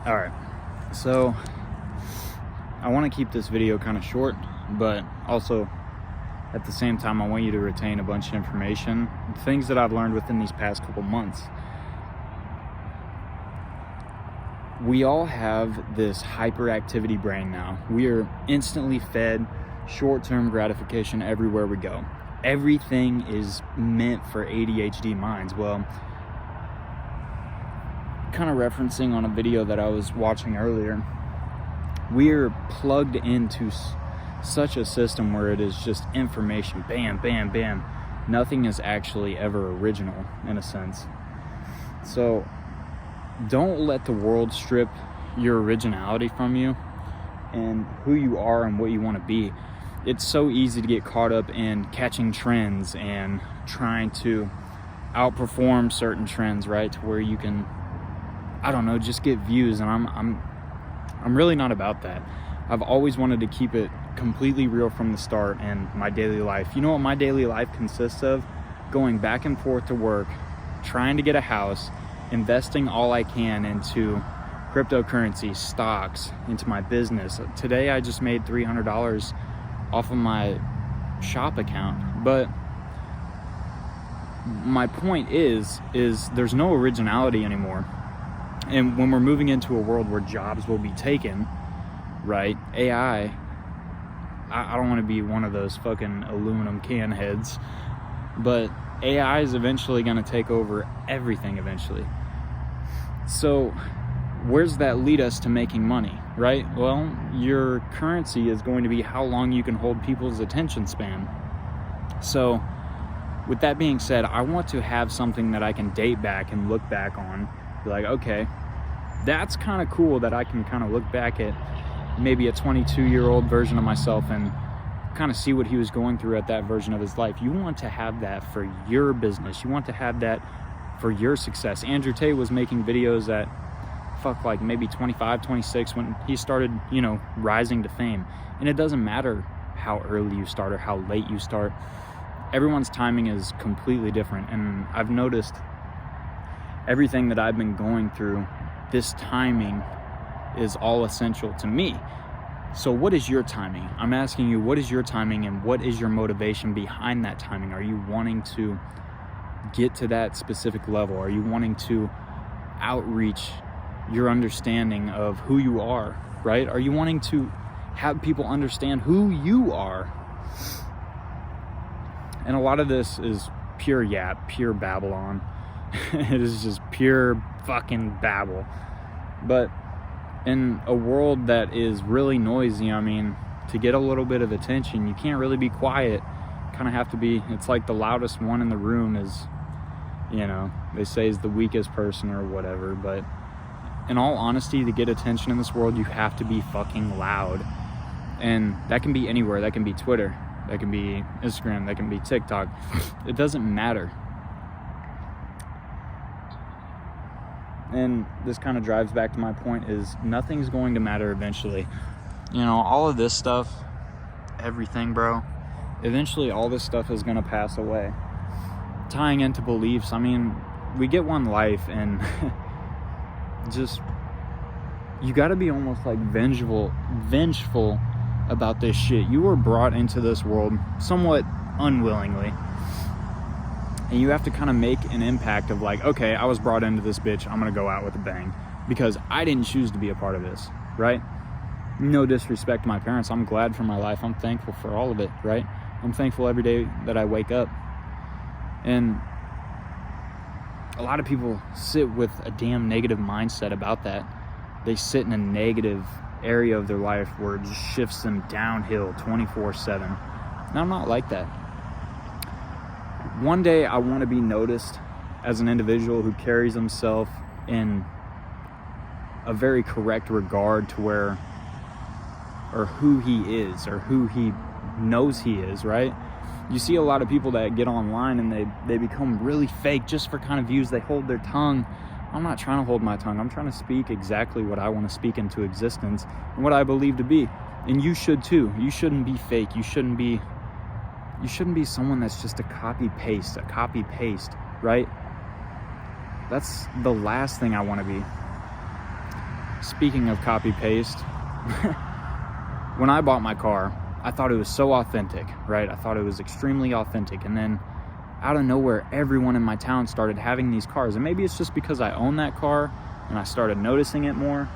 All right, so I want to keep this video kind of short, but also at the same time, I want you to retain a bunch of information, things that I've learned within these past couple months. We all have this hyperactivity brain now. We are instantly fed short-term gratification everywhere we go. Everything is meant for ADHD minds. Well, kind of referencing on a video that I was watching earlier, we're plugged into such a system where it is just information, bam, bam, bam. Nothing is actually ever original, in a sense. So don't let the world strip your originality from you and who you are and what you want to be. It's so easy to get caught up in catching trends and trying to outperform certain trends, right? To where you can, I don't know, just get views. And I'm really not about that. I've always wanted to keep it completely real from the start in my daily life. You know what my daily life consists of? Going back and forth to work, trying to get a house, investing all I can into cryptocurrency, stocks, into my business. Today I just made $300 off of my shop account. But my point is there's no originality anymore. And when we're moving into a world where jobs will be taken, right? AI, I don't want to be one of those fucking aluminum can heads, but AI is eventually going to take over everything eventually. So where's that lead us to making money, right? Well, your currency is going to be how long you can hold people's attention span. So with that being said, I want to have something that I can date back and look back on. Be like, okay, that's kind of cool that I can kind of look back at maybe a 22-year-old version of myself and kind of see what he was going through at that version of his life. You want to have that for your business. You want to have that for your success. Andrew Tate was making videos at like maybe 25, 26 when he started, rising to fame. And it doesn't matter how early you start or how late you start. Everyone's timing is completely different. And I've noticed everything that I've been going through, this timing is all essential to me. So what is your timing? I'm asking you, what is your timing and what is your motivation behind that timing? Are you wanting to get to that specific level? Are you wanting to outreach your understanding of who you are, right? Are you wanting to have people understand who you are? And a lot of this is pure yap, pure Babylon. It is just pure fucking babble. But in a world that is really noisy, to get a little bit of attention, you can't really be quiet. Kind of have to be, it's like the loudest one in the room is, they say is the weakest person or whatever. But in all honesty, to get attention in this world, you have to be fucking loud. And that can be anywhere. That can be Twitter. That can be Instagram. That can be TikTok. It doesn't matter. And this kind of drives back to my point is nothing's going to matter eventually. All of this stuff, everything, bro, eventually all this stuff is going to pass away. Tying into beliefs, we get one life and just, you got to be almost like vengeful about this shit. You were brought into this world somewhat unwillingly. And you have to kind of make an impact of like, okay, I was brought into this bitch. I'm going to go out with a bang because I didn't choose to be a part of this, right? No disrespect to my parents. I'm glad for my life. I'm thankful for all of it, right? I'm thankful every day that I wake up. And a lot of people sit with a damn negative mindset about that. They sit in a negative area of their life where it just shifts them downhill 24/7. And I'm not like that. One day I want to be noticed as an individual who carries himself in a very correct regard to where, or who he is, or who he knows he is, right? You see a lot of people that get online and they become really fake just for kind of views. They hold their tongue. I'm not trying to hold my tongue. I'm trying to speak exactly what I want to speak into existence and what I believe to be. And you should too. You shouldn't be fake. You shouldn't be someone that's just a copy paste, right? That's the last thing I want to be. speaking of copy paste, when I bought my car, I thought it was so authentic, right? I thought it was extremely authentic. And then out of nowhere, everyone in my town started having these cars. And maybe it's just because I own that car and I started noticing it more.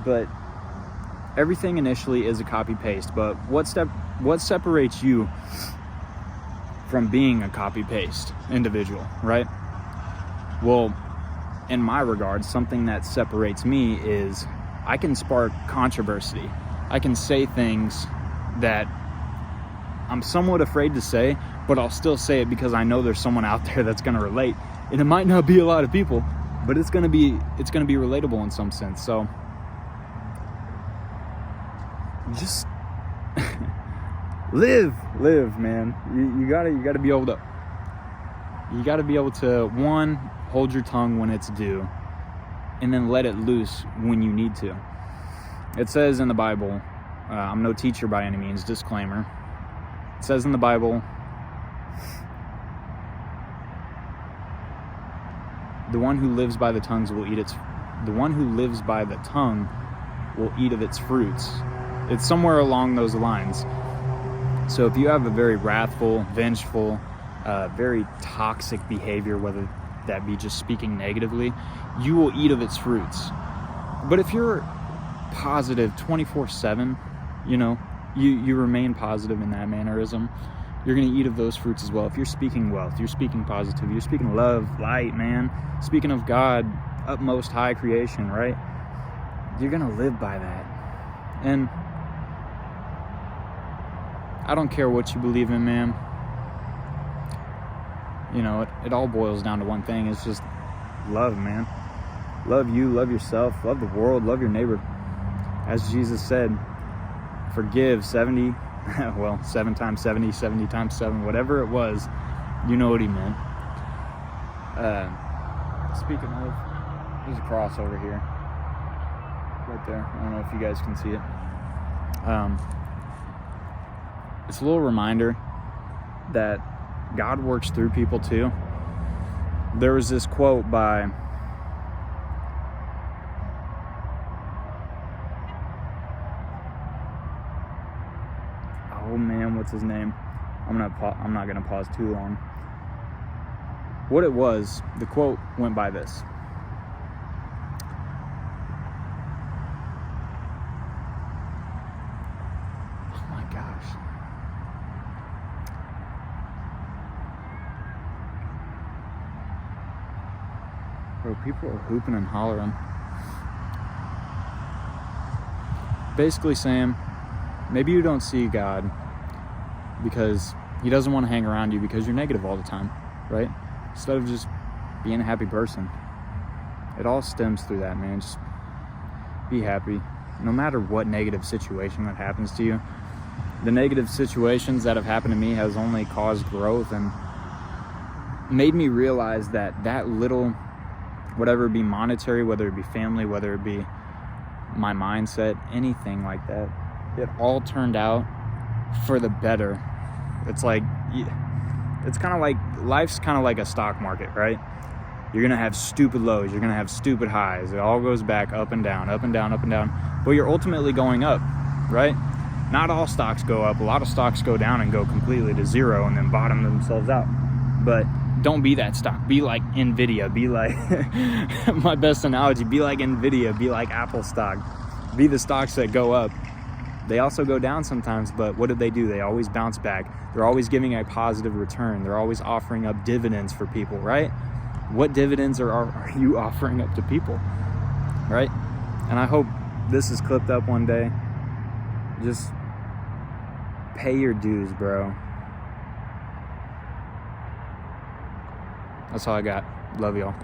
But everything initially is a copy paste. But what separates you from being a copy paste individual, right? Well, in my regard, something that separates me is I can spark controversy. I can say things that I'm somewhat afraid to say, but I'll still say it because I know there's someone out there that's going to relate. And it might not be a lot of people, but it's going to be relatable in some sense. So just live, man. You gotta be able to, one, hold your tongue when it's due, and then let it loose when you need to. It says in the Bible, I'm no teacher by any means, disclaimer. It says in the Bible, the one who lives by the tongue will eat of its fruits. It's somewhere along those lines. So if you have a very wrathful, vengeful, very toxic behavior, whether that be just speaking negatively, you will eat of its fruits. But if you're positive 24/7, you remain positive in that mannerism, you're going to eat of those fruits as well. If you're speaking wealth, you're speaking positivity, you're speaking love, light, man, speaking of God, utmost high creation, right? You're going to live by that. And I don't care what you believe in, man. It all boils down to one thing. It's just love, man. Love you, love yourself, love the world, love your neighbor. As Jesus said, forgive 7 times 70, 70 times 7, whatever it was, you know what he meant. Speaking of, there's a cross over here. Right there. I don't know if you guys can see it. It's a little reminder that God works through people too. There was this quote by what's his name? I'm not gonna pause too long. What it was, the quote went by this: oh my gosh. Bro, people are hooping and hollering. Basically saying, maybe you don't see God because he doesn't want to hang around you because you're negative all the time, right? Instead of just being a happy person. It all stems through that, man. Just be happy. No matter what negative situation that happens to you, the negative situations that have happened to me has only caused growth and made me realize that little, whatever it be monetary, whether it be family, whether it be my mindset, anything like that, it all turned out for the better. It's kind of like, life's kind of like a stock market, right? You're going to have stupid lows. You're going to have stupid highs. It all goes back up and down, up and down, up and down. But you're ultimately going up, right? Not all stocks go up. A lot of stocks go down and go completely to zero and then bottom themselves out. But don't be that stock. Be like NVIDIA. Be like, my best analogy, be like NVIDIA. Be like Apple stock. Be the stocks that go up. They also go down sometimes, but what do? They always bounce back. They're always giving a positive return. They're always offering up dividends for people, right? What dividends are you offering up to people, right? And I hope this is clipped up one day. Just pay your dues, bro. That's all I got. Love y'all.